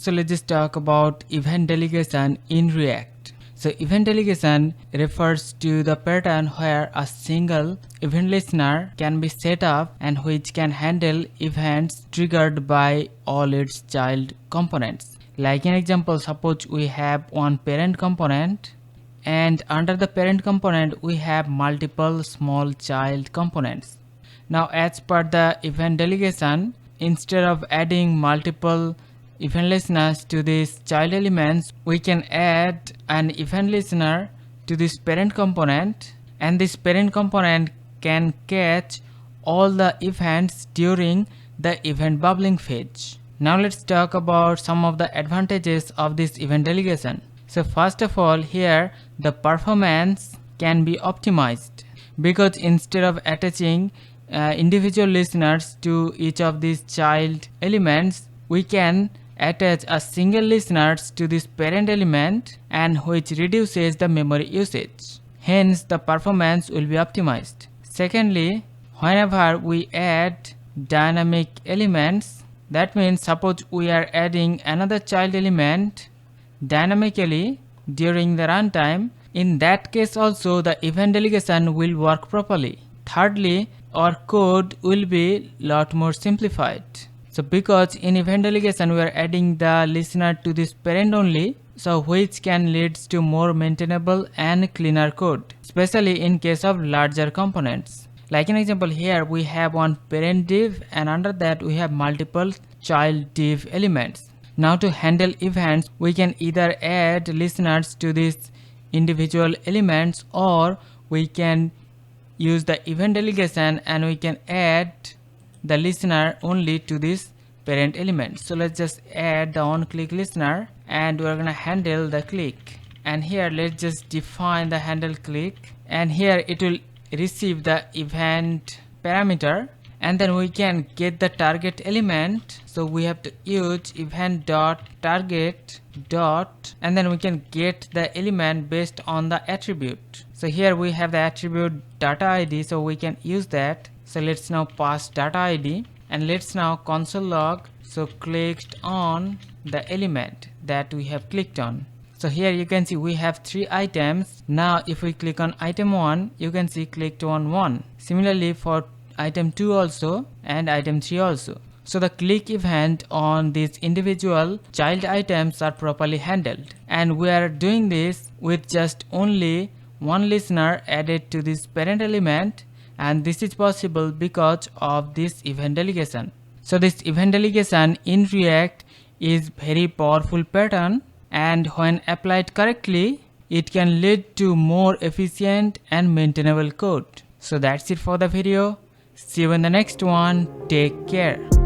So let's just talk about event delegation in React. So event delegation refers to the pattern where a single event listener can be set up and which can handle events triggered by all its child components. Like an example, suppose we have one parent component, and under the parent component we have multiple small child components. Now as per the event delegation, instead of adding multiple event listeners to these child elements, we can add an event listener to this parent component, and this parent component can catch all the events during the event bubbling phase. Now let's talk about some of the advantages of this event delegation. So first of all, here the performance can be optimized, because instead of attaching individual listeners to each of these child elements, we can attach a single listener to this parent element, and which reduces the memory usage. Hence the performance will be optimized. Secondly, whenever we add dynamic elements, that means suppose we are adding another child element dynamically during the runtime, in that case also the event delegation will work properly. Thirdly, our code will be lot more simplified. So because in event delegation we are adding the listener to this parent only, so which can lead to more maintainable and cleaner code, especially in case of larger components. Like an example, here we have one parent div, and under that we have multiple child div elements. Now to handle events, we can either add listeners to these individual elements, or we can use the event delegation and we can add the listener only to this parent element. So let's just add the on-click listener, and we're gonna handle the click. And here let's just define the handle click, and here it will receive the event parameter, and then we can get the target element. So we have to use event dot target dot, and then we can get the element based on the attribute. So here we have the attribute data ID, so we can use that. So let's now pass data ID, and let's now console log. So clicked on the element that we have clicked on. So here you can see we have 3 items. Now if we click on item 1, you can see clicked on 1. Similarly for item 2 also, and item 3 also. So the click event on these individual child items are properly handled, and we are doing this with just only one listener added to this parent element, and this is possible because of this event delegation. So this event delegation in React is very powerful pattern, and when applied correctly, it can lead to more efficient and maintainable code. So that's it for the video. See you in the next one. Take care.